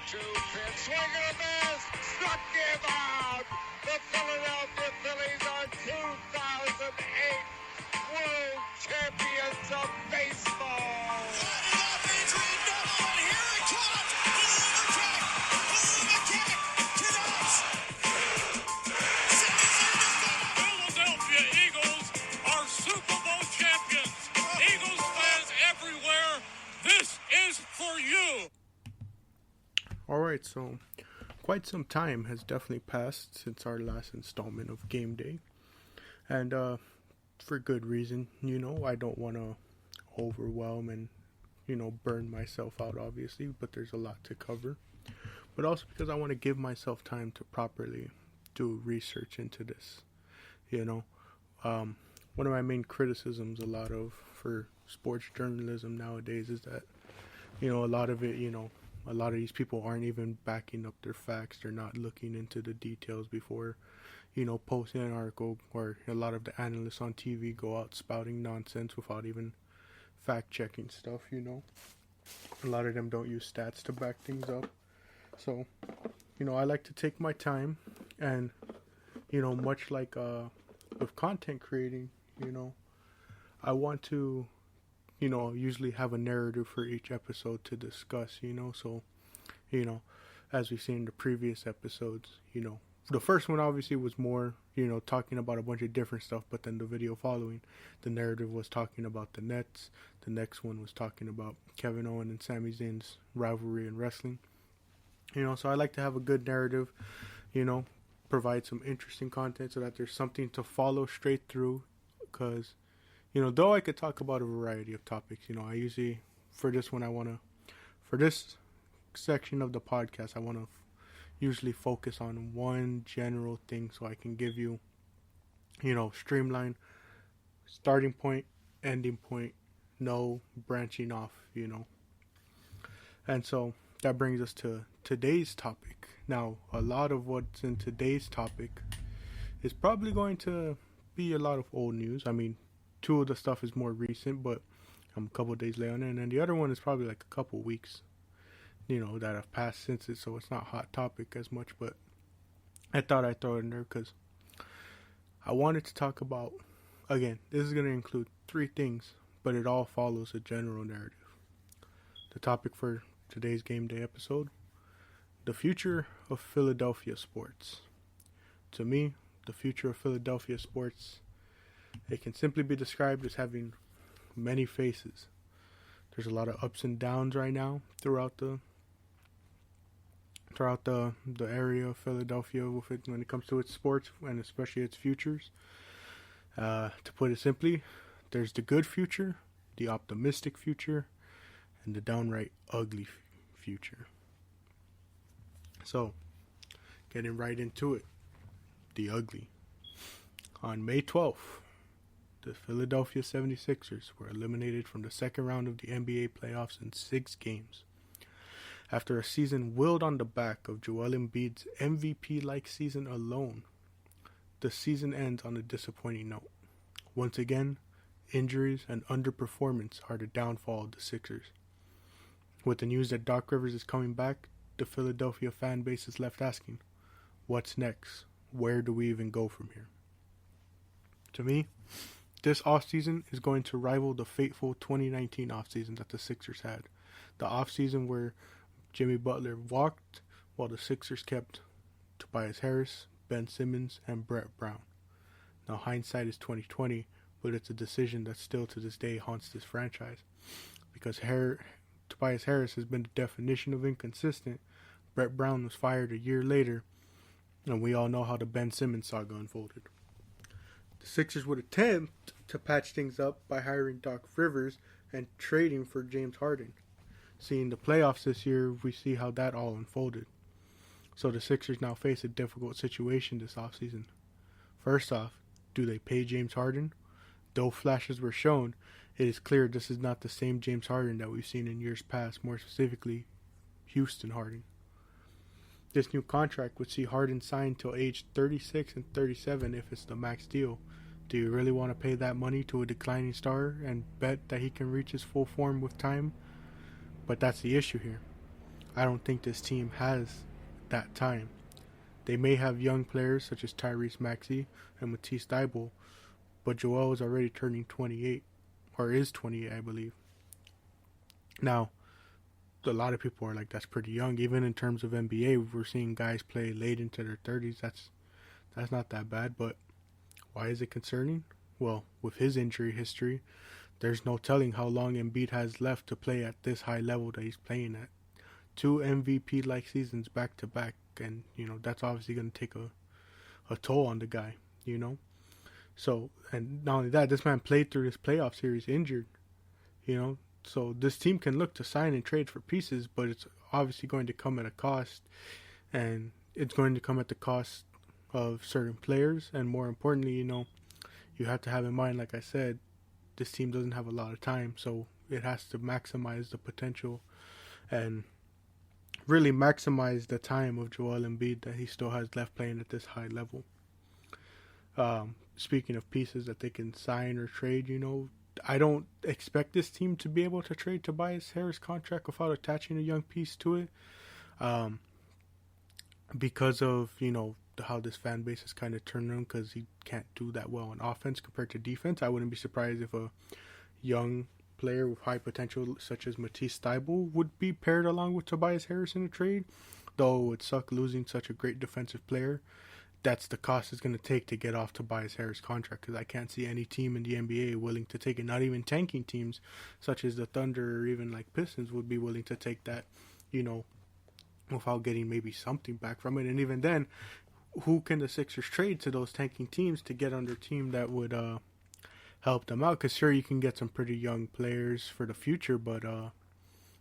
2-pitch, swing and a miss, struck him out. The Philadelphia Phillies are 2008 World Champions of Baseball. Philadelphia Eagles are Super Bowl champions. Eagles fans everywhere, this is for you. Alright, so quite some time has definitely passed since our last installment of Game Day. And for good reason, I don't want to overwhelm and, burn myself out, obviously, but there's a lot to cover. But also because I want to give myself time to properly do research into this. One of my main criticisms for sports journalism nowadays is that, a lot of it, a lot of these people aren't even backing up their facts. They're not looking into the details before, posting an article, or a lot of the analysts on TV go out spouting nonsense without even fact-checking stuff, A lot of them don't use stats to back things up. So, I like to take my time and, much like with content creating, I want to usually have a narrative for each episode to discuss, so, as we've seen in the previous episodes, the first one obviously was more, talking about a bunch of different stuff, but then the video following, the narrative was talking about the Nets. The next one was talking about Kevin Owens and Sami Zayn's rivalry in wrestling, so I like to have a good narrative, provide some interesting content so that there's something to follow straight through, because though I could talk about a variety of topics, I usually, for this section of the podcast, I want to usually focus on one general thing so I can give you, streamline, starting point, ending point, no branching off, And so that brings us to today's topic. Now, a lot of what's in today's topic is probably going to be a lot of old news. I mean, two of the stuff is more recent, but I'm a couple of days late on it. And then the other one is probably like a couple weeks, that have passed since it. So it's not hot topic as much, but I thought I'd throw it in there because I wanted to talk about, again, this is going to include three things, but it all follows a general narrative. The topic for today's Game Day episode: the future of Philadelphia sports. To me, the future of Philadelphia sports, it can simply be described as having many faces. There's a lot of ups and downs right now throughout the area of Philadelphia with it when it comes to its sports and especially its futures. To put it simply, there's the good future, the optimistic future, and the downright ugly future. So, getting right into it, the ugly. On May 12th, the Philadelphia 76ers were eliminated from the second round of the NBA playoffs in 6 games. After a season willed on the back of Joel Embiid's MVP-like season alone, the season ends on a disappointing note. Once again, injuries and underperformance are the downfall of the Sixers. With the news that Doc Rivers is coming back, the Philadelphia fan base is left asking, what's next? Where do we even go from here? To me, this offseason is going to rival the fateful 2019 offseason that the Sixers had. The offseason where Jimmy Butler walked while the Sixers kept Tobias Harris, Ben Simmons, and Brett Brown. Now, hindsight is 2020, but it's a decision that still to this day haunts this franchise. Because Tobias Harris has been the definition of inconsistent. Brett Brown was fired a year later, and we all know how the Ben Simmons saga unfolded. The Sixers would attempt to patch things up by hiring Doc Rivers and trading for James Harden. Seeing the playoffs this year, we see how that all unfolded. So the Sixers now face a difficult situation this offseason. First off, do they pay James Harden? Though flashes were shown, it is clear this is not the same James Harden that we've seen in years past, more specifically, Houston Harden. This new contract would see Harden signed till age 36 and 37 if it's the max deal. Do you really want to pay that money to a declining star and bet that he can reach his full form with time? But that's the issue here. I don't think this team has that time. They may have young players such as Tyrese Maxey and Matisse Thybulle, but Joel is already turning 28, or is 28, I believe. Now, a lot of people are like, that's pretty young. Even in terms of NBA, we're seeing guys play late into their 30s. That's not that bad, but why is it concerning? Well, with his injury history, there's no telling how long Embiid has left to play at this high level that he's playing at. 2 MVP-like seasons back to back, and that's obviously going to take a toll on the guy. So, and not only that, this man played through this playoff series injured. So this team can look to sign and trade for pieces, but it's obviously going to come at a cost, and it's going to come at the cost of certain players. And more importantly, you have to have in mind, like I said, this team doesn't have a lot of time, so it has to maximize the potential and really maximize the time of Joel Embiid that he still has left playing at this high level. Speaking of pieces that they can sign or trade, I don't expect this team to be able to trade Tobias Harris' contract without attaching a young piece to it, because of how this fan base is kind of turned on, because he can't do that well on offense compared to defense. I wouldn't be surprised if a young player with high potential such as Matisse Thybulle would be paired along with Tobias Harris in a trade, though it would suck losing such a great defensive player. That's the cost it's going to take to get off Tobias Harris' contract, because I can't see any team in the NBA willing to take it. Not even tanking teams such as the Thunder or even like Pistons would be willing to take that, without getting maybe something back from it. And even then, who can the Sixers trade to those tanking teams to get on their team that would help them out? Because sure, you can get some pretty young players for the future, but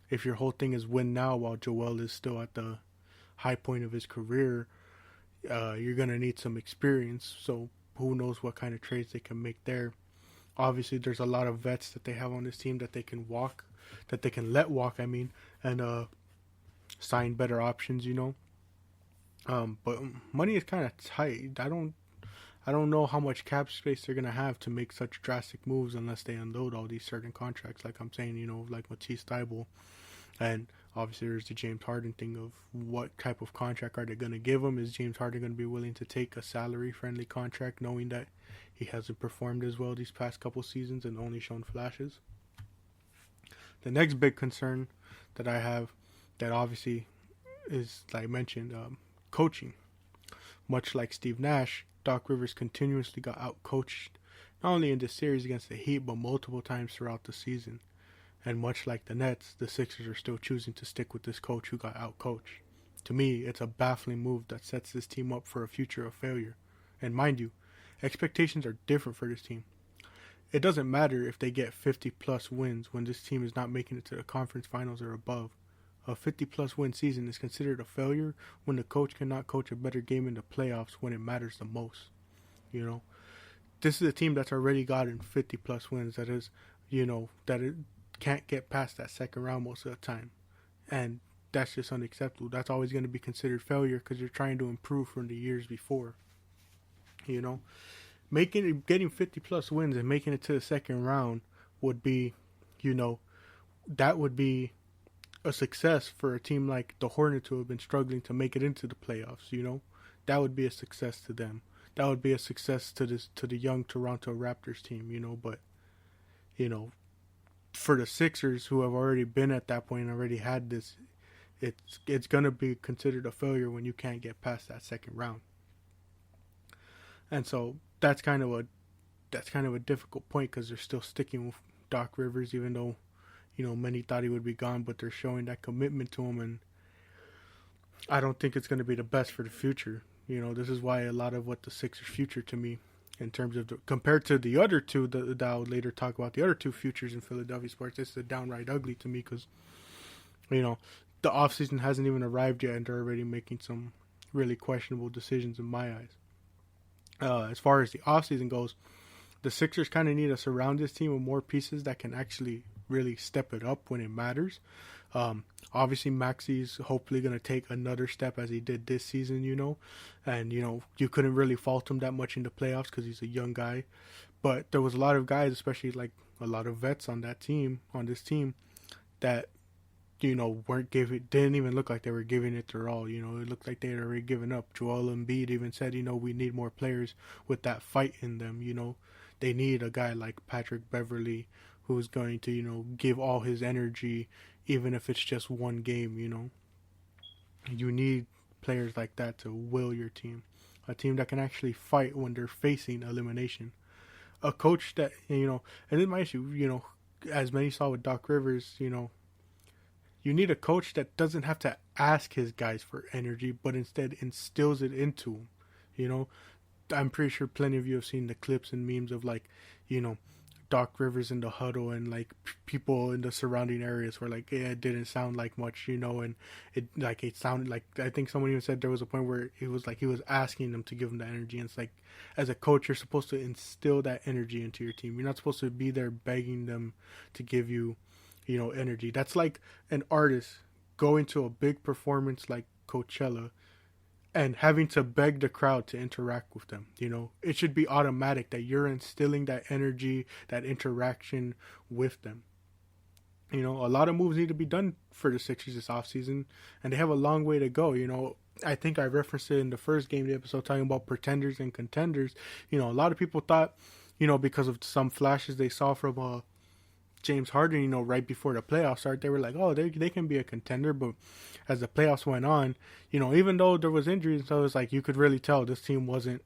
if your whole thing is win now while Joel is still at the high point of his career, you're going to need some experience. So who knows what kind of trades they can make there. Obviously, there's a lot of vets that they have on this team that they can let walk, and sign better options, But money is kind of tight. I don't know how much cap space they're going to have to make such drastic moves unless they unload all these certain contracts, like I'm saying, like Matisse Thybulle. And obviously there's the James Harden thing of what type of contract are they going to give him. Is James Harden going to be willing to take a salary-friendly contract knowing that he hasn't performed as well these past couple seasons and only shown flashes? The next big concern that I have, that obviously is, like I mentioned, coaching. Much like Steve Nash, Doc Rivers continuously got out-coached, not only in this series against the Heat, but multiple times throughout the season. And much like the Nets, the Sixers are still choosing to stick with this coach who got out-coached. To me, it's a baffling move that sets this team up for a future of failure. And mind you, expectations are different for this team. It doesn't matter if they get 50-plus wins when this team is not making it to the conference finals or above. A 50-plus win season is considered a failure when the coach cannot coach a better game in the playoffs when it matters the most. This is a team that's already gotten 50-plus wins. That is, that it can't get past that second round most of the time. And that's just unacceptable. That's always going to be considered failure because you're trying to improve from the years before. Getting 50-plus wins and making it to the second round would be, that would be a success for a team like the Hornets who have been struggling to make it into the playoffs. That would be a success to them. That would be a success to the young Toronto Raptors team. But for the Sixers who have already been at that point and already had this, it's gonna be considered a failure when you can't get past that second round. And so that's kind of a difficult point because they're still sticking with Doc Rivers, even though many thought he would be gone, but they're showing that commitment to him, and I don't think it's going to be the best for the future. This is why a lot of what the Sixers' future to me, in terms of compared to the other two, that I'll later talk about the other two futures in Philadelphia sports, it's downright ugly to me because, the offseason hasn't even arrived yet, and they're already making some really questionable decisions in my eyes. As far as the offseason goes, the Sixers kind of need to surround this team with more pieces that can actually really step it up when it matters. Obviously, Maxey's hopefully going to take another step as he did this season, and, you couldn't really fault him that much in the playoffs because he's a young guy. But there was a lot of guys, especially like a lot of vets on this team, that didn't even look like they were giving it their all. It looked like they had already given up. Joel Embiid even said, we need more players with that fight in them. They need a guy like Patrick Beverly who's going to, give all his energy, even if it's just one game. You need players like that to will your team. A team that can actually fight when they're facing elimination. A coach that, and this my issue, as many saw with Doc Rivers, you need a coach that doesn't have to ask his guys for energy, but instead instills it into them. I'm pretty sure plenty of you have seen the clips and memes of Doc Rivers in the huddle and people in the surrounding areas where it didn't sound like much, and it sounded like, I think someone even said there was a point where it was like he was asking them to give him the energy. And it's like, as a coach, you're supposed to instill that energy into your team. You're not supposed to be there begging them to give you, energy. That's like an artist going to a big performance like Coachella and having to beg the crowd to interact with them. It should be automatic that you're instilling that energy, that interaction with them. A lot of moves need to be done for the Sixers this offseason, and they have a long way to go. I think I referenced it in the first GameDay episode talking about pretenders and contenders. A lot of people thought, because of some flashes they saw from James Harden, right before the playoffs start, they were like, oh, they can be a contender. But as the playoffs went on, even though there was injuries, so it's like you could really tell this team wasn't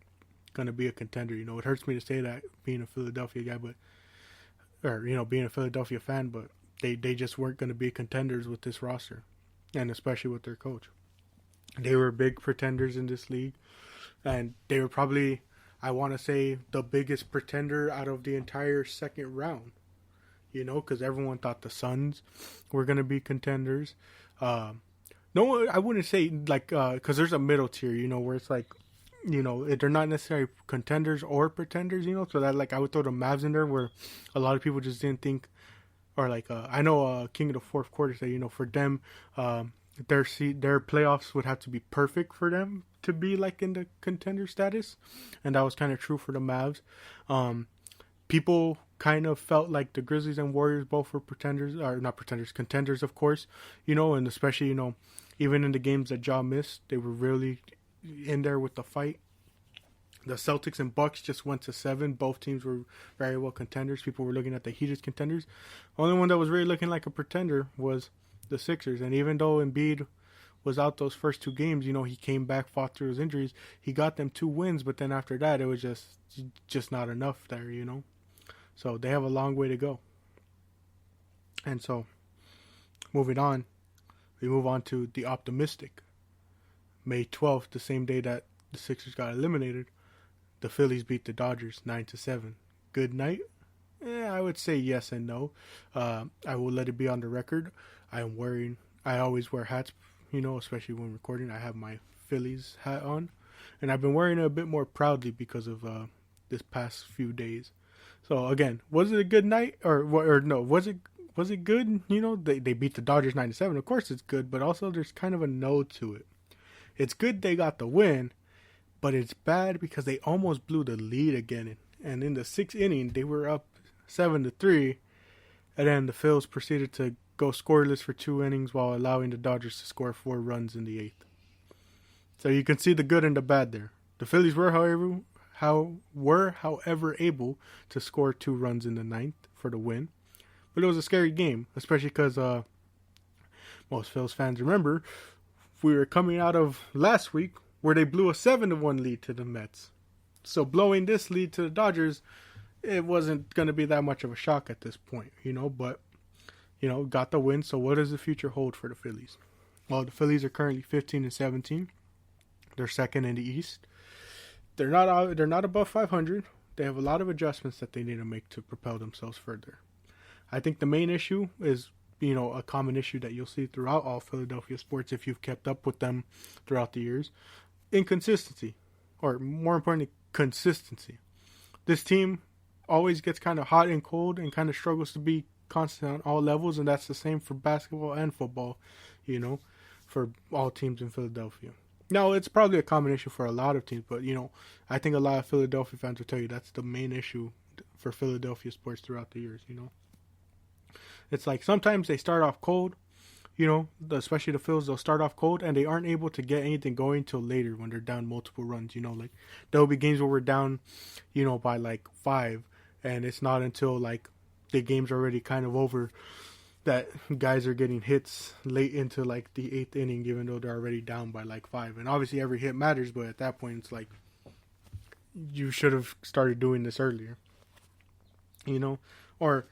going to be a contender. It hurts me to say that being a Philadelphia guy, being a Philadelphia fan, but they just weren't going to be contenders with this roster, and especially with their coach. They were big pretenders in this league, and they were probably, I want to say, the biggest pretender out of the entire second round. Because everyone thought the Suns were going to be contenders. No, I wouldn't say because there's a middle tier, where it's like, they're not necessarily contenders or pretenders, so that I would throw the Mavs in there where a lot of people just didn't think, or I know King of the Fourth Quarter said, for them, their playoffs would have to be perfect for them to be in the contender status, and that was kind of true for the Mavs. People kind of felt like the Grizzlies and Warriors both were pretenders, or not pretenders, contenders, of course, and especially, even in the games that Ja missed, they were really in there with the fight. The Celtics and Bucks just went to 7. Both teams were very well contenders. People were looking at the Heat as contenders. The only one that was really looking like a pretender was the Sixers, and even though Embiid was out those first 2 games, he came back, fought through his injuries, he got them 2 wins, but then after that, it was just not enough there, So they have a long way to go. And so, moving on, we move on to the optimistic. May 12th, the same day that the Sixers got eliminated, the Phillies beat the Dodgers 9-7. Good night? I would say yes and no. I will let it be on the record. I always wear hats, especially when recording. I have my Phillies hat on. And I've been wearing it a bit more proudly because of this past few days. So again, was it a good night or no? Was it good? They beat the Dodgers 9-7. Of course it's good, but also there's kind of a no to it. It's good they got the win, but it's bad because they almost blew the lead again. And in the 6th inning, they were up 7-3, and then the Phils proceeded to go scoreless for 2 innings while allowing the Dodgers to score 4 runs in the 8th. So you can see the good and the bad there. The Phillies were, however, able to score 2 runs in the 9th for the win. But it was a scary game, especially because most Phils fans remember we were coming out of last week where they blew a 7-1 lead to the Mets. So blowing this lead to the Dodgers, it wasn't going to be that much of a shock at this point, but, got the win. So what does the future hold for the Phillies? Well, the Phillies are currently 15-17. They're second in the East. They're not above 500. They have a lot of adjustments that they need to make to propel themselves further. I think the main issue is, a common issue that you'll see throughout all Philadelphia sports if you've kept up with them throughout the years. Inconsistency, or more importantly, consistency. This team always gets kind of hot and cold and kind of struggles to be constant on all levels, and that's the same for basketball and football, for all teams in Philadelphia. Now, it's probably a common issue for a lot of teams, but, I think a lot of Philadelphia fans will tell you that's the main issue for Philadelphia sports throughout the years, It's like sometimes they start off cold, especially the Phils, they'll start off cold and they aren't able to get anything going till later when they're down multiple runs. Like there'll be games where we're down, by like 5, and it's not until like the game's already kind of over that guys are getting hits late into like the 8th inning, even though they're already down by like 5. And obviously every hit matters, but at that point it's like you should have started doing this earlier, or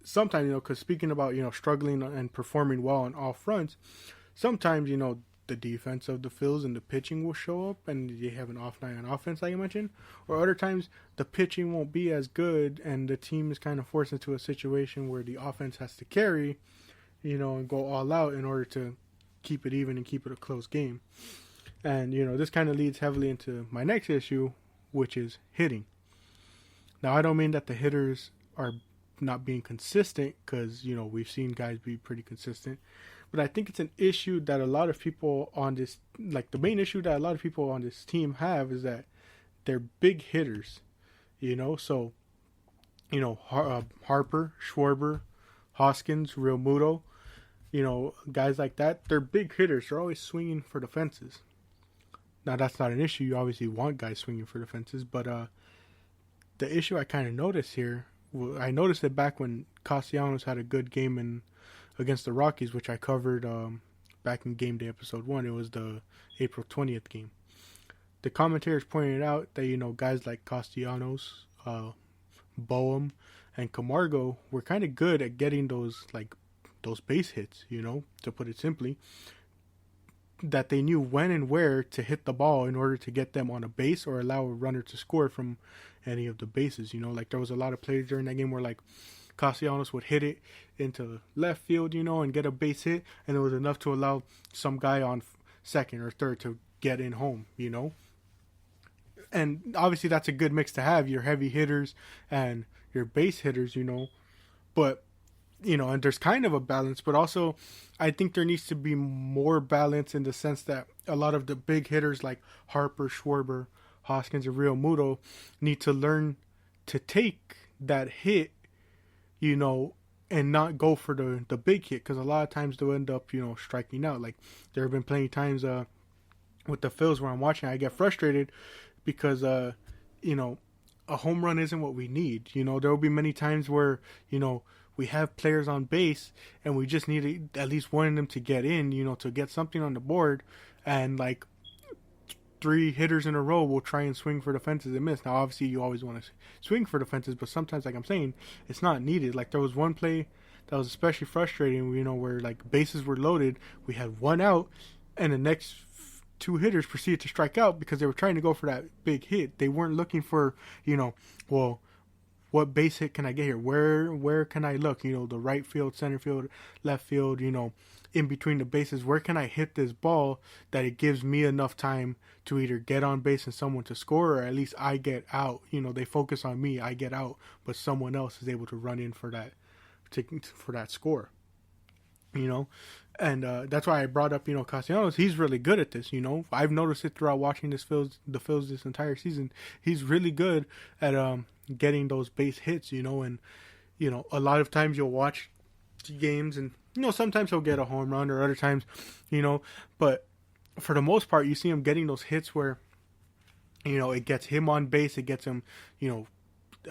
sometimes, because speaking about, struggling and performing well on all fronts, sometimes, the defense of the Phils and the pitching will show up and they have an off night on offense, like I mentioned. Or other times, the pitching won't be as good and the team is kind of forced into a situation where the offense has to carry, and go all out in order to keep it even and keep it a close game. And, this kind of leads heavily into my next issue, which is hitting. Now, I don't mean that the hitters are not being consistent, because we've seen guys be pretty consistent, but I think it's an issue that a lot of people on this, like the main issue that a lot of people on this team have, is that they're big hitters, so Harper, Schwarber, Hoskins, Real Muto, guys like that, they're big hitters. They're always swinging for the fences. Now, that's not an issue. You obviously want guys swinging for the fences, but the issue I kind of noticed here, I noticed it back when Castellanos had a good game against the Rockies, which I covered back in GameDay episode 1. It was the April 20th game. The commentators pointed out that, guys like Castellanos, Boehm, and Camargo were kind of good at getting those base hits, to put it simply. That they knew when and where to hit the ball in order to get them on a base or allow a runner to score from any of the bases. Like there was a lot of plays during that game where like Castellanos would hit it into left field, and get a base hit, and it was enough to allow some guy on second or third to get in home, And obviously that's a good mix to have, your heavy hitters and your base hitters, but and there's kind of a balance, but also I think there needs to be more balance in the sense that a lot of the big hitters like Harper, Schwarber, Hoskins, and Real Muto need to learn to take that hit, and not go for the big hit, because a lot of times they'll end up, striking out. Like there have been plenty of times with the Phils where I'm watching, I get frustrated because, a home run isn't what we need. There will be many times where, we have players on base and we just need at least one of them to get in, to get something on the board, and like 3 hitters in a row will try and swing for the fences and miss. Now, obviously, you always want to swing for the fences, but sometimes, like I'm saying, it's not needed. Like there was one play that was especially frustrating, where like bases were loaded, we had 1 out, and the next 2 hitters proceeded to strike out because they were trying to go for that big hit. They weren't looking for, what base hit can I get here? Where can I look? The right field, center field, left field, in between the bases. Where can I hit this ball that it gives me enough time to either get on base and someone to score, or at least I get out? They focus on me, I get out, but someone else is able to run in for that score. And that's why I brought up, Castellanos. He's really good at this, I've noticed it throughout watching the Phils this entire season. He's really good at getting those base hits, and a lot of times you'll watch games and sometimes he'll get a home run, or other times, but for the most part you see him getting those hits where it gets him on base, it gets him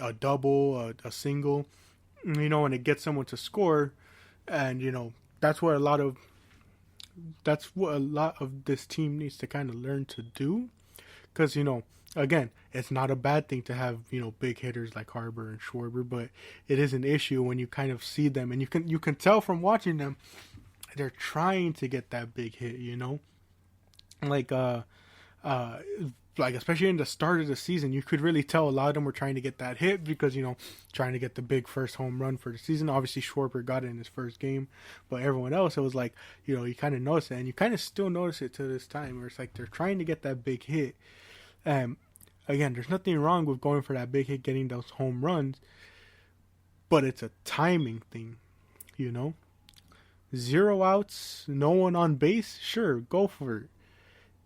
a double, a single, and it gets someone to score. And that's what a lot of this team needs to kind of learn to do, because again, it's not a bad thing to have, big hitters like Harper and Schwarber, but it is an issue when you kind of see them and you can tell from watching them, they're trying to get that big hit, like especially in the start of the season, you could really tell a lot of them were trying to get that hit because, trying to get the big first home run for the season. Obviously, Schwarber got it in his first game, but everyone else, it was like, you kind of notice it, and you kind of still notice it to this time, where it's like they're trying to get that big hit. Again, there's nothing wrong with going for that big hit, getting those home runs, but it's a timing thing, 0 outs, no one on base, sure, go for it.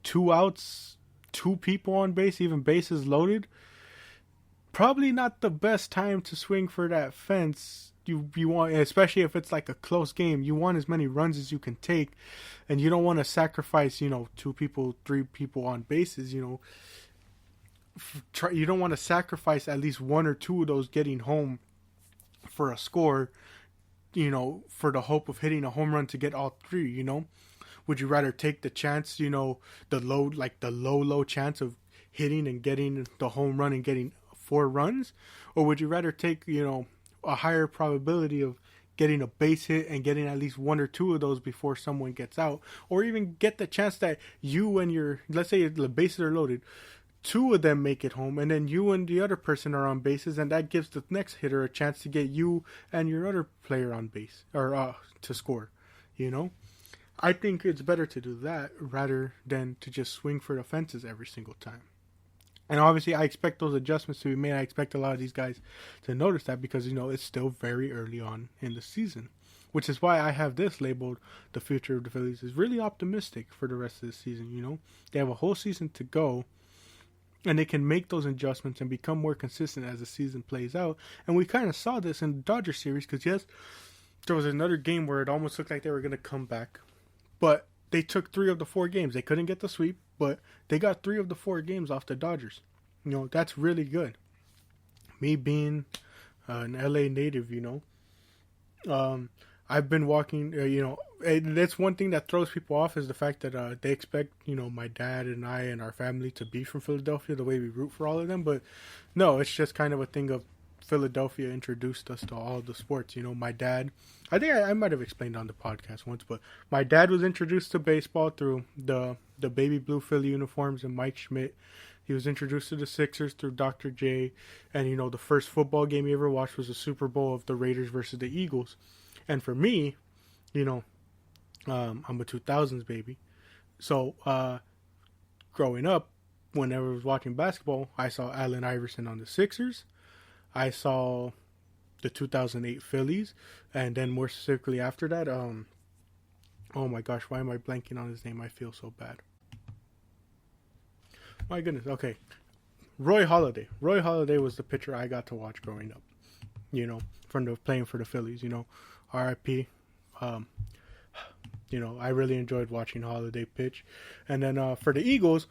2 outs, 2 people on base, even bases loaded, probably not the best time to swing for that fence, you want, especially if it's like a close game, you want as many runs as you can take, and you don't want to sacrifice, 2 people, 3 people on bases, you don't want to sacrifice at least 1 or 2 of those getting home for a score, for the hope of hitting a home run to get all 3, Would you rather take the chance, the low chance of hitting and getting the home run and getting 4 runs? Or would you rather take, a higher probability of getting a base hit and getting at least 1 or 2 of those before someone gets out? Or even get the chance that you and let's say the bases are loaded, 2 of them make it home, and then you and the other person are on bases, and that gives the next hitter a chance to get you and your other player on base, or to score, I think it's better to do that rather than to just swing for the fences every single time. And obviously, I expect those adjustments to be made. I expect a lot of these guys to notice that because, it's still very early on in the season. Which is why I have this labeled, the future of the Phillies is really optimistic for the rest of the season, They have a whole season to go. And they can make those adjustments and become more consistent as the season plays out. And we kind of saw this in the Dodgers series because, yes, there was another game where it almost looked like they were going to come back. But they took 3 of the 4 games. They couldn't get the sweep, but they got 3 of the 4 games off the Dodgers. That's really good. Me being an LA native, I've been walking, that's one thing that throws people off is the fact that they expect, my dad and I and our family to be from Philadelphia the way we root for all of them. But no, it's just kind of a thing of Philadelphia introduced us to all the sports. My dad, I think I might have explained on the podcast once, but my dad was introduced to baseball through the baby blue Philly uniforms and Mike Schmidt. He was introduced to the Sixers through Dr. J. And, the first football game he ever watched was the Super Bowl of the Raiders versus the Eagles. And for me, I'm a 2000s baby. So, growing up, whenever I was watching basketball, I saw Allen Iverson on the Sixers. I saw the 2008 Phillies. And then more specifically after that, oh my gosh, why am I blanking on his name? I feel so bad. My goodness, okay. Roy Halladay. Roy Halladay was the pitcher I got to watch growing up. From playing for the Phillies, RIP. I really enjoyed watching Halladay pitch. And then for the Eagles,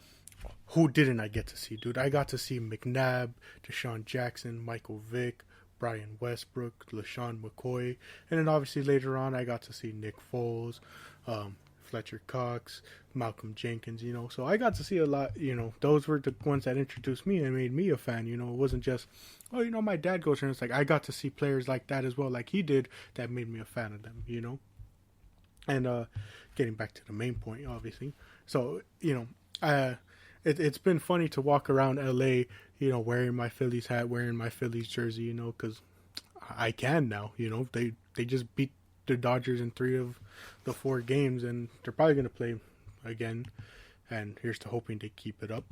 who didn't I get to see, dude? I got to see McNabb, Deshaun Jackson, Michael Vick, Brian Westbrook, LaShawn McCoy. And then obviously later on, I got to see Nick Foles, Fletcher Cox, Malcolm Jenkins, So I got to see a lot, those were the ones that introduced me and made me a fan, It wasn't just, my dad goes here. And it's like, I got to see players like that as well, like he did, that made me a fan of them, And getting back to the main point, obviously. So, it's been funny to walk around LA, wearing my Phillies hat, wearing my Phillies jersey, because I can now, they just beat the Dodgers in 3 of the 4 games, and they're probably going to play again, and here's to hoping they keep it up.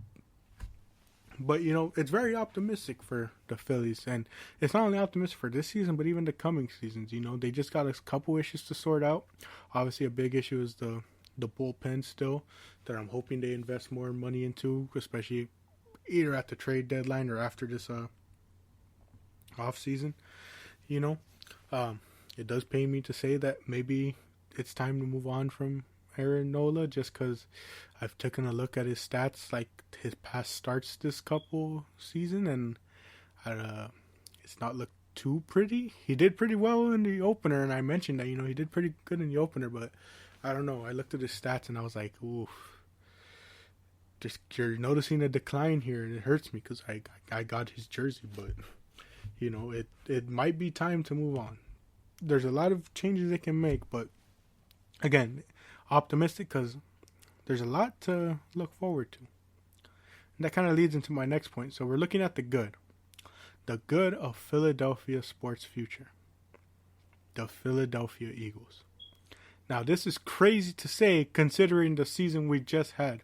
But, it's very optimistic for the Phillies, and it's not only optimistic for this season, but even the coming seasons. They just got a couple issues to sort out. Obviously, a big issue is the bullpen still, that I'm hoping they invest more money into, especially either at the trade deadline or after this off season. It does pain me to say that maybe it's time to move on from Aaron Nola, just because I've taken a look at his stats, like his past starts this couple season, and it's not looked too pretty. He did pretty well in the opener, and I mentioned that, he did pretty good in the opener, but I don't know. I looked at his stats, and I was like, ooh, you're noticing a decline here, and it hurts me because I got his jersey, but, it might be time to move on. There's a lot of changes they can make, but again, optimistic because there's a lot to look forward to. And that kind of leads into my next point. So we're looking at the good of Philadelphia sports future, the Philadelphia Eagles. Now, this is crazy to say considering the season we just had,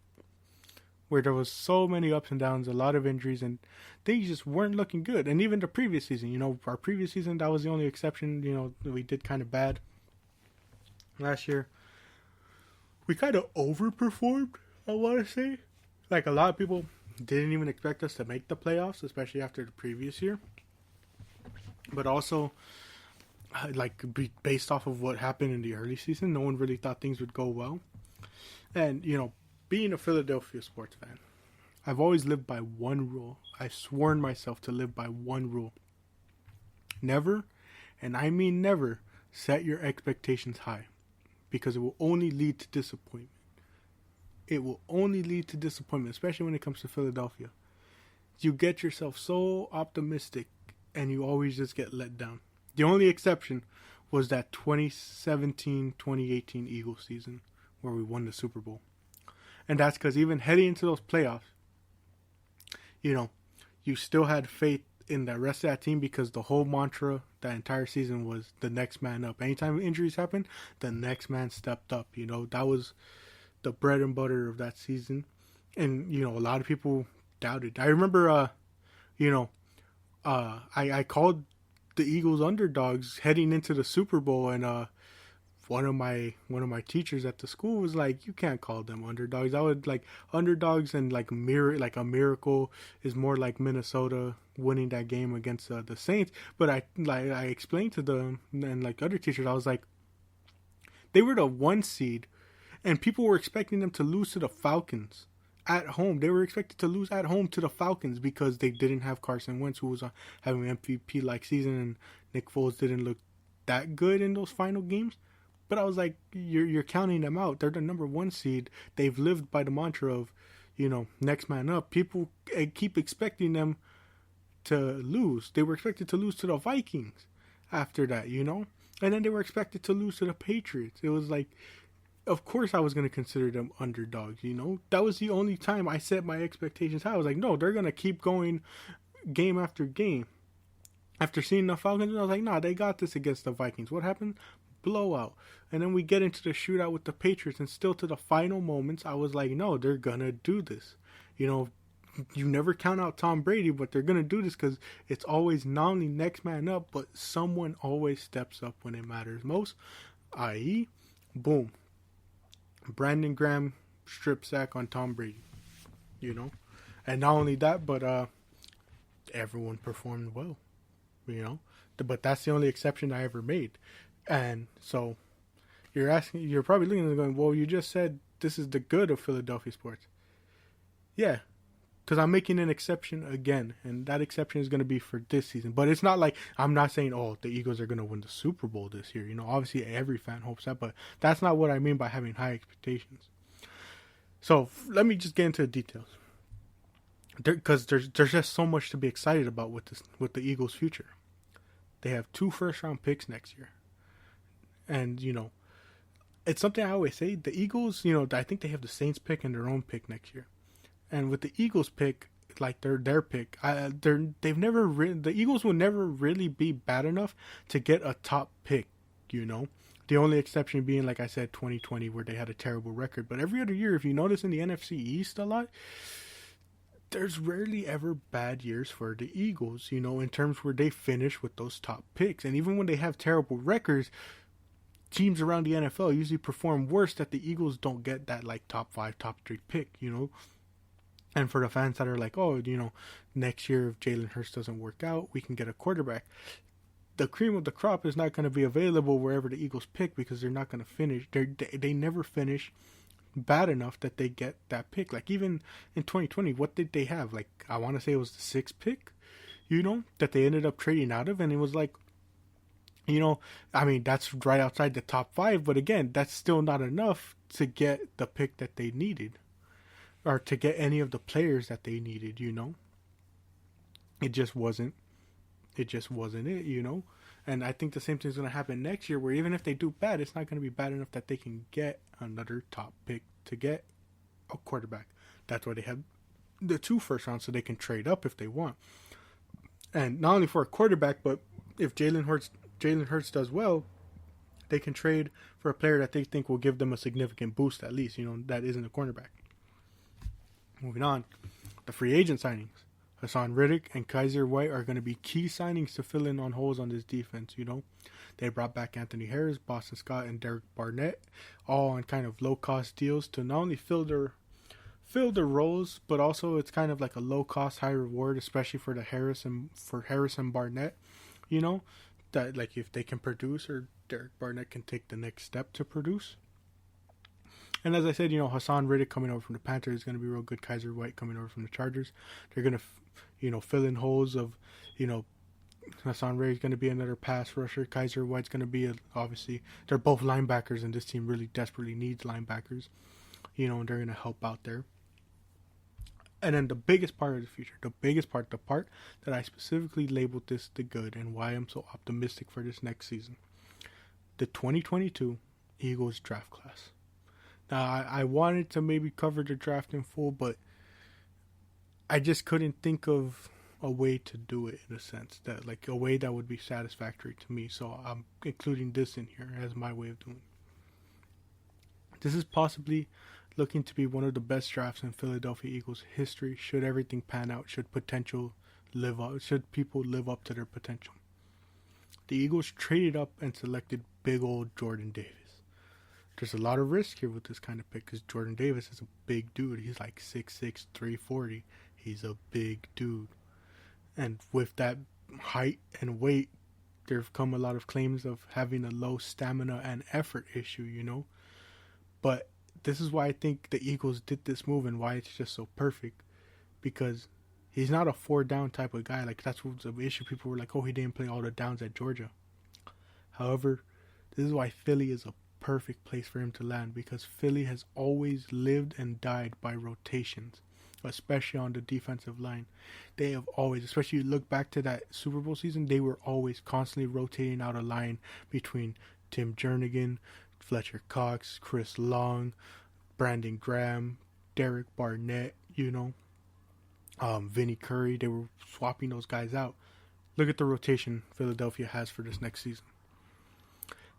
where there was so many ups and downs, a lot of injuries, and they just weren't looking good. And even the previous season, our previous season, that was the only exception. We did kind of bad last year. We kind of overperformed, I want to say. Like, a lot of people didn't even expect us to make the playoffs, especially after the previous year. But also, based off of what happened in the early season, no one really thought things would go well. And, being a Philadelphia sports fan, I've always lived by one rule. I've sworn myself to live by one rule. Never, and I mean never, set your expectations high, because it will only lead to disappointment. It will only lead to disappointment, especially when it comes to Philadelphia. You get yourself so optimistic, and you always just get let down. The only exception was that 2017-2018 Eagles season where we won the Super Bowl. And that's because even heading into those playoffs, you still had faith in the rest of that team, because the whole mantra that entire season was the next man up. Anytime injuries happened, the next man stepped up. That was the bread and butter of that season. And, a lot of people doubted. I remember, I called the Eagles underdogs heading into the Super Bowl, and one of my teachers at the school was like, "You can't call them underdogs. I would underdogs, and a miracle is more like Minnesota winning that game against the Saints." But I explained to them and other teachers, I was like, they were the 1 seed, and people were expecting them to lose to the Falcons at home. They were expected to lose at home to the Falcons because they didn't have Carson Wentz, who was having an MVP-like season, and Nick Foles didn't look that good in those final games. But I was like, you're counting them out. They're the number 1 seed. They've lived by the mantra of, next man up. People keep expecting them to lose. They were expected to lose to the Vikings after that, and then they were expected to lose to the Patriots. It was like, of course I was going to consider them underdogs, That was the only time I set my expectations high. I was like, no, they're going to keep going game after game. After seeing the Falcons, I was like, nah, they got this against the Vikings. What happened? Blowout. And then we get into the shootout with the Patriots, and still to the final moments, I was like, no, they're going to do this. You never count out Tom Brady, but they're going to do this because it's always not only next man up, but someone always steps up when it matters most, i.e., boom, Brandon Graham strip sack on Tom Brady, And not only that, but everyone performed well, But that's the only exception I ever made. And so you're probably looking and going, well, you just said this is the good of Philadelphia sports. Yeah, because I'm making an exception again, and that exception is going to be for this season. But it's not like I'm not saying, the Eagles are going to win the Super Bowl this year. Obviously every fan hopes that, but that's not what I mean by having high expectations. So let me just get into the details, because there's just so much to be excited about with the Eagles' future. They have 2 first-round picks next year. And, it's something I always say. The Eagles, I think they have the Saints pick and their own pick next year. And with the Eagles pick, their pick, the Eagles will never really be bad enough to get a top pick, The only exception being, like I said, 2020, where they had a terrible record. But every other year, if you notice in the NFC East a lot, there's rarely ever bad years for the Eagles, in terms where they finish with those top picks. And even when they have terrible records, teams around the NFL usually perform worse, that the Eagles don't get that top 5, top 3 pick, And for the fans that are like, next year if Jalen Hurts doesn't work out, we can get a quarterback. The cream of the crop is not going to be available wherever the Eagles pick, because they're not going to finish. They never finish bad enough that they get that pick. Even in 2020, what did they have? I want to say it was the 6th pick, that they ended up trading out of, and it was that's right outside the top 5, but again, that's still not enough to get the pick that they needed, or to get any of the players that they needed, It just wasn't it, And I think the same thing is going to happen next year, where even if they do bad, it's not going to be bad enough that they can get another top pick to get a quarterback. That's why they have the 2 first rounds, so they can trade up if they want. And not only for a quarterback, but if Jalen Hurts does well, they can trade for a player that they think will give them a significant boost, at least, that isn't a cornerback. Moving on, the free agent signings. Hassan Riddick and Kaiser White are going to be key signings to fill in on holes on this defense, They brought back Anthony Harris, Boston Scott, and Derek Barnett, all on kind of low-cost deals to not only fill their roles, but also it's kind of like a low-cost, high-reward, especially for Harris and Barnett, that, like, if they can produce, or Derek Barnett can take the next step to produce. And as I said, Hassan Riddick coming over from the Panthers is going to be real good. Kaiser White coming over from the Chargers. They're going to, fill in holes of, Hassan Riddick is going to be another pass rusher. Kaiser White's going to be, obviously, they're both linebackers, and this team really desperately needs linebackers, and they're going to help out there. And then the biggest part of the future, the part that I specifically labeled this the good, and why I'm so optimistic for this next season, the 2022 Eagles draft class. Now, I wanted to maybe cover the draft in full, but I just couldn't think of a way to do it, in a sense, that, like, a way that would be satisfactory to me. So I'm including this in here as my way of doing it. This is possibly looking to be one of the best drafts in Philadelphia Eagles history, should everything pan out, should people live up to their potential. The Eagles traded up and selected big old Jordan Davis. There's a lot of risk here with this kind of pick, because Jordan Davis is a big dude. He's like 6'6", 340. He's a big dude. And with that height and weight, there have come a lot of claims of having a low stamina and effort issue, But this is why I think the Eagles did this move, and why it's just so perfect. Because he's not a 4-down type of guy. Like, that's what's the issue. People were like, oh, he didn't play all the downs at Georgia. However, this is why Philly is a perfect place for him to land, because Philly has always lived and died by rotations, especially on the defensive line. They have always, especially you look back to that Super Bowl season, they were always constantly rotating out a line between Tim Jernigan, Fletcher Cox, Chris Long, Brandon Graham, Derek Barnett, Vinny Curry. They were swapping those guys out. Look at the rotation Philadelphia has for this next season.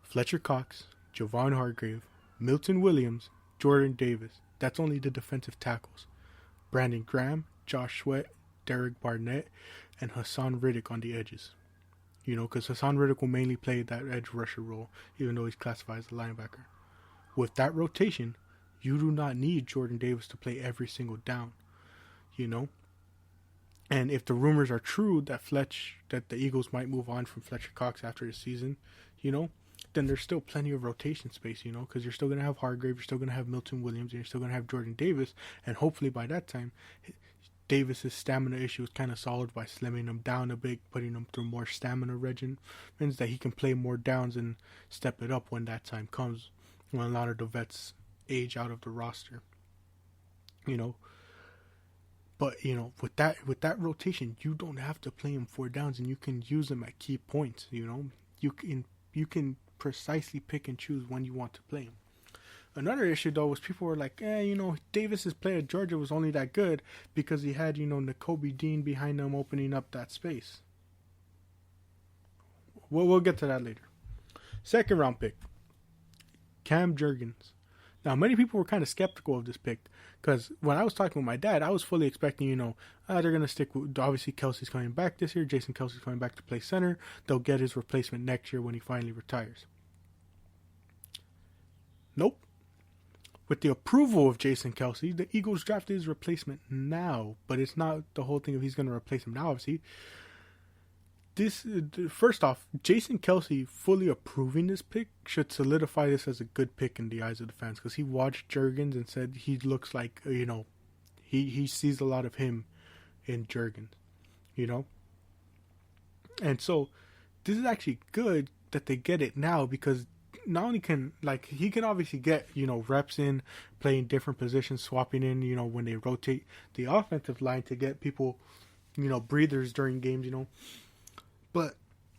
Fletcher Cox, Javon Hargrave, Milton Williams, Jordan Davis. That's only the defensive tackles. Brandon Graham, Josh Sweat, Derek Barnett, and Hassan Riddick on the edges. Because Hassan Riddick will mainly play that edge rusher role, even though he's classified as a linebacker. With that rotation, you do not need Jordan Davis to play every single down, And if the rumors are true that the Eagles might move on from Fletcher Cox after the season, then there's still plenty of rotation space, because you're still going to have Hargrave, you're still going to have Milton Williams, and you're still going to have Jordan Davis, and hopefully by that time, Davis's stamina issue is kind of solved by slimming him down a bit, putting him through more stamina regimens, means that he can play more downs and step it up when that time comes, when a lot of the vets age out of the roster, But, with that rotation, you don't have to play him 4 downs, and you can use him at key points, You can precisely pick and choose when you want to play him. Another issue, though, was people were like, Davis's play at Georgia was only that good because he had, Kubbi Dean behind him opening up that space. We'll get to that later. Second round pick, Cam Jurgens. Now, many people were kind of skeptical of this pick because when I was talking with my dad, I was fully expecting, they're going to stick with, obviously, Kelsey's coming back this year. Jason Kelsey's coming back to play center. They'll get his replacement next year when he finally retires. Nope. With the approval of Jason Kelsey, the Eagles drafted his replacement now, but it's not the whole thing of he's going to replace him now, obviously. First off, Jason Kelsey fully approving this pick should solidify this as a good pick in the eyes of the fans, because he watched Jurgens and said he looks like, he sees a lot of him in Jurgens, And so this is actually good that they get it now, because not only can, he can obviously get, reps in, playing different positions, swapping in, when they rotate the offensive line to get people, breathers during games, But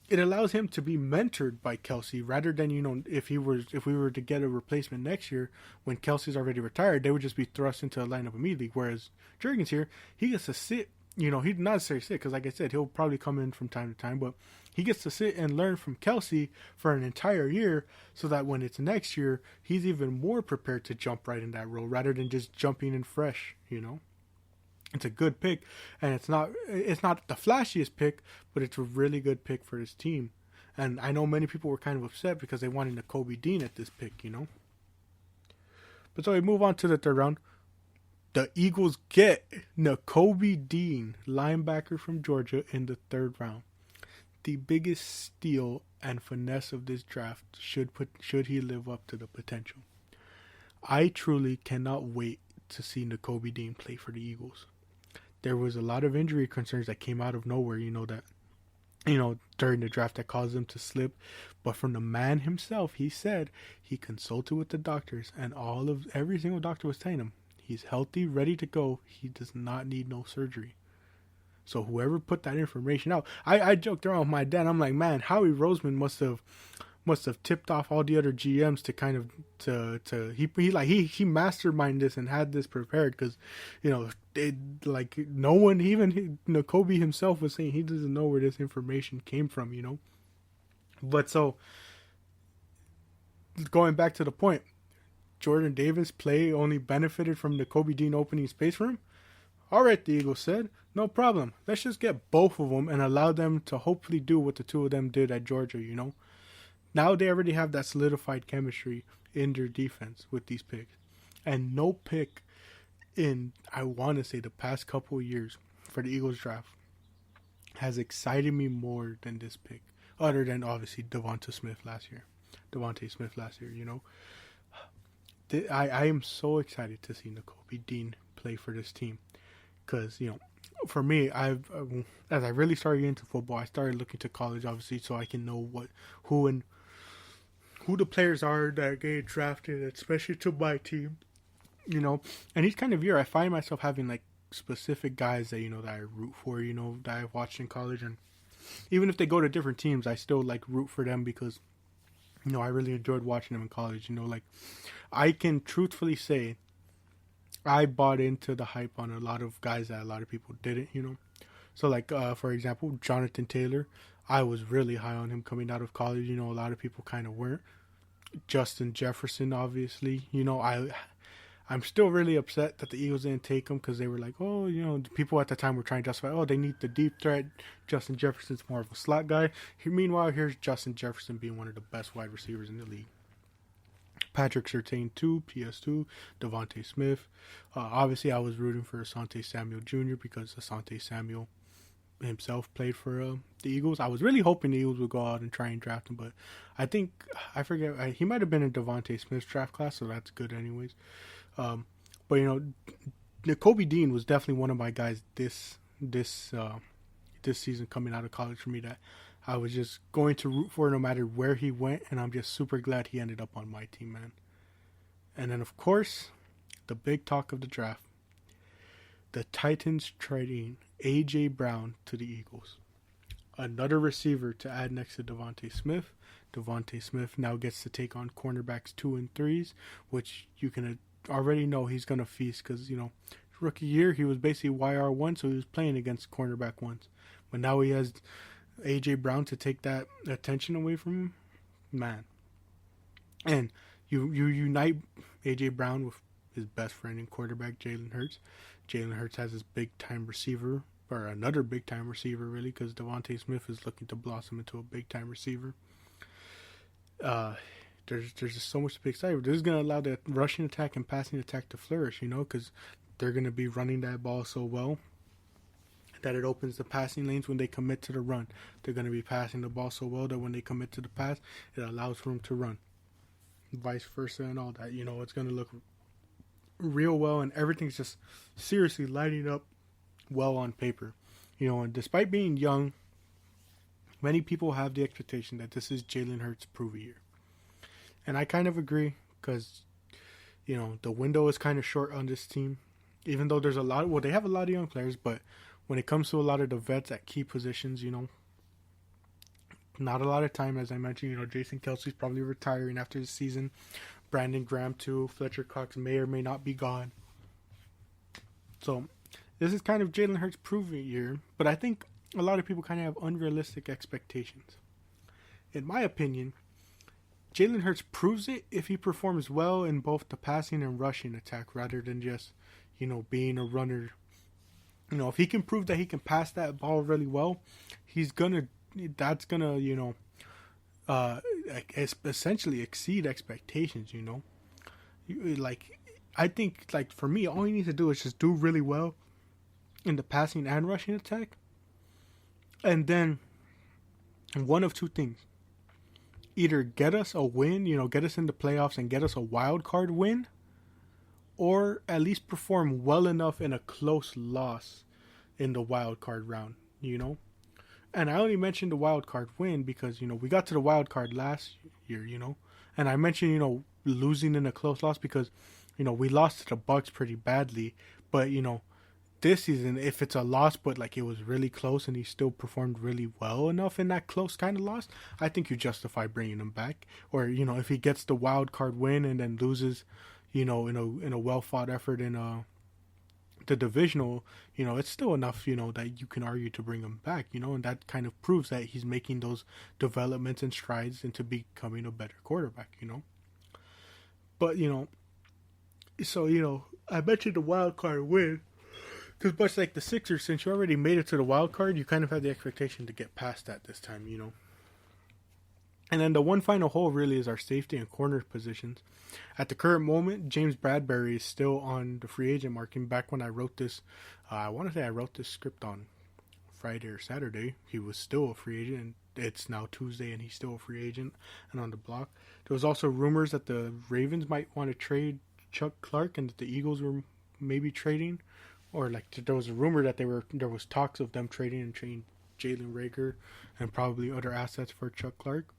it allows him to be mentored by Kelsey rather than, if we were to get a replacement next year when Kelsey's already retired, they would just be thrust into a lineup immediately. Whereas Jurgens here, he gets to sit, he'd not necessarily sit because, like I said, he'll probably come in from time to time, but he gets to sit and learn from Kelsey for an entire year so that when it's next year, he's even more prepared to jump right in that role rather than just jumping in fresh, It's a good pick, and it's not the flashiest pick, but it's a really good pick for his team. And I know many people were kind of upset because they wanted Kubbi Dean at this pick, But so we move on to the third round. The Eagles get Kubbi Dean, linebacker from Georgia, in the third round. The biggest steal and finesse of this draft should he live up to the potential. I truly cannot wait to see Kubbi Dean play for the Eagles. There was a lot of injury concerns that came out of nowhere, during the draft that caused him to slip. But from the man himself, he said he consulted with the doctors, and every single doctor was telling him he's healthy, ready to go. He does not need no surgery. So whoever put that information out, I joked around with my dad. I'm like, man, Howie Roseman must have tipped off all the other GMs to kind of he masterminded this and had this prepared, because no one, even Kubbi himself was saying he doesn't know where this information came from. But so going back to the point, Jordan Davis' play only benefited from the Kubbi Dean opening space for him. All right, the Eagles said, no problem. Let's just get both of them and allow them to hopefully do what the two of them did at Georgia. Now they already have that solidified chemistry in their defense with these picks. And no pick in, I want to say, the past couple of years for the Eagles draft has excited me more than this pick. Other than, obviously, Devontae Smith last year. I am so excited to see Kubbi Dean play for this team. Because, for me, as I really started getting into football, I started looking to college, obviously, so I can know who the players are that get drafted, especially to my team, And each kind of year, I find myself having, like, specific guys that, that I root for, that I've watched in college. And even if they go to different teams, I still, like, root for them because, I really enjoyed watching them in college. I can truthfully say I bought into the hype on a lot of guys that a lot of people didn't, So, like, for example, Jonathan Taylor, I was really high on him coming out of college. A lot of people kind of weren't. Justin Jefferson, obviously. I'm still really upset that the Eagles didn't take him because they were like, oh, people at the time were trying to justify, oh, they need the deep threat. Justin Jefferson's more of a slot guy. Meanwhile, here's Justin Jefferson being one of the best wide receivers in the league. Patrick Surtain 2, PS2, Devontae Smith. Obviously, I was rooting for Asante Samuel Jr. because Asante Samuel himself played for the Eagles. I was really hoping the Eagles would go out and try and draft him, but he might have been in Devontae Smith's draft class, so that's good anyways. But Kubbi Dean was definitely one of my guys this season coming out of college for me that I was just going to root for no matter where he went, and I'm just super glad he ended up on my team, man. And then, of course, the big talk of the draft. The Titans trading A.J. Brown to the Eagles. Another receiver to add next to Devontae Smith. Devontae Smith now gets to take on cornerbacks 2 and 3s, which you can already know he's going to feast because, rookie year, he was basically YR1, so he was playing against cornerback 1s. But now he has A.J. Brown to take that attention away from him, man. And you unite A.J. Brown with his best friend and quarterback, Jalen Hurts. Jalen Hurts has his big-time receiver, or another big-time receiver, really, because Devontae Smith is looking to blossom into a big-time receiver. There's just so much to be excited. This is going to allow the rushing attack and passing attack to flourish, because they're going to be running that ball so well that it opens the passing lanes when they commit to the run. They're going to be passing the ball so well that when they commit to the pass, it allows room to run. Vice versa and all that. It's going to look real well, and everything's just seriously lining up well on paper. And despite being young, many people have the expectation that this is Jalen Hurts' prove year. And I kind of agree because, the window is kind of short on this team. Even though there's they have a lot of young players, but when it comes to a lot of the vets at key positions, not a lot of time. As I mentioned, Jason Kelsey's probably retiring after the season. Brandon Graham too. Fletcher Cox may or may not be gone. So this is kind of Jalen Hurts' proving year, but I think a lot of people kind of have unrealistic expectations. In my opinion, Jalen Hurts proves it if he performs well in both the passing and rushing attack rather than just, being a runner. If he can prove that he can pass that ball really well, that's gonna essentially exceed expectations, I think, for me, all you need to do is just do really well in the passing and rushing attack. And then one of two things. either get us a win, get us in the playoffs and get us a wild card win, or at least perform well enough in a close loss in the wild card round. And I only mentioned the wild card win because, we got to the wild card last year, and I mentioned, losing in a close loss because, we lost to the Bucks pretty badly, but, this season, if it's a loss, but like it was really close and he still performed really well enough in that close kind of loss, I think you justify bringing him back. Or, if he gets the wild card win and then loses, in a well fought effort in the divisional, it's still enough, that you can argue to bring him back, and that kind of proves that he's making those developments and strides into becoming a better quarterback, But, so, I mentioned the wild card win. Because much like the Sixers, since you already made it to the wild card, you kind of have the expectation to get past that this time, And then the one final hole really is our safety and corner positions. At the current moment, James Bradbury is still on the free agent market. Back when I wrote this, I want to say I wrote this script on Friday or Saturday. He was still a free agent, and it's now Tuesday, and he's still a free agent and on the block. There was also rumors that the Ravens might want to trade Chuck Clark and that the Eagles were maybe trading. Or like there was a rumor that there was talks of them trading Jalen Reagor and probably other assets for Chuck Clark.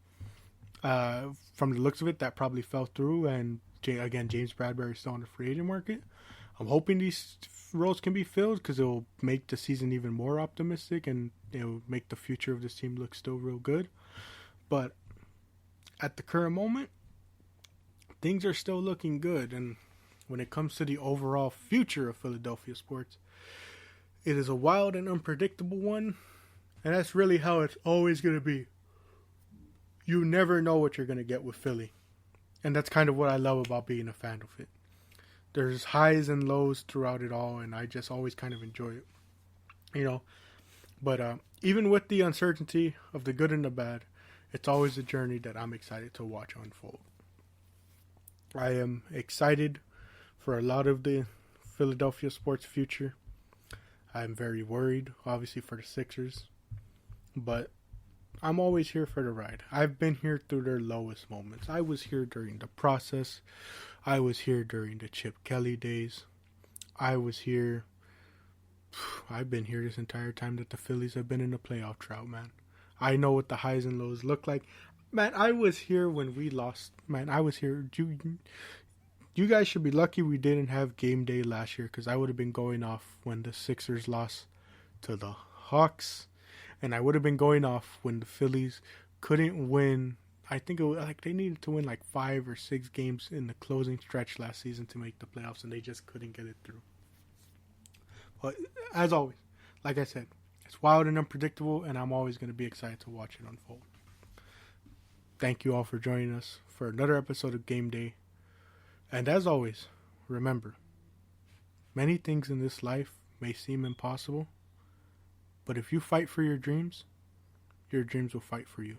From the looks of it, that probably fell through, and again, James Bradbury is still on the free agent market. I'm hoping these roles can be filled because it will make the season even more optimistic and it will make the future of this team look still real good. But at the current moment, things are still looking good, and when it comes to the overall future of Philadelphia sports, it is a wild and unpredictable one, and that's really how it's always going to be. You never know what you're going to get with Philly, and that's kind of what I love about being a fan of it. There's highs and lows throughout it all, and I just always kind of enjoy it, But even with the uncertainty of the good and the bad, it's always a journey that I'm excited to watch unfold. I am excited for a lot of the Philadelphia sports future. I'm very worried, obviously, for the Sixers. But I'm always here for the ride. I've been here through their lowest moments. I was here during the process. I was here during the Chip Kelly days. I've been here this entire time that the Phillies have been in the playoff drought, man. I know what the highs and lows look like. Man, I was here when we lost. Man, I was here. You guys should be lucky we didn't have game day last year, because I would have been going off when the Sixers lost to the Hawks, and I would have been going off when the Phillies couldn't win. I think it was like they needed to win like 5 or 6 games in the closing stretch last season to make the playoffs, and they just couldn't get it through. But as always, like I said, it's wild and unpredictable, and I'm always going to be excited to watch it unfold. Thank you all for joining us for another episode of Game Day. And as always, remember, many things in this life may seem impossible, but if you fight for your dreams will fight for you.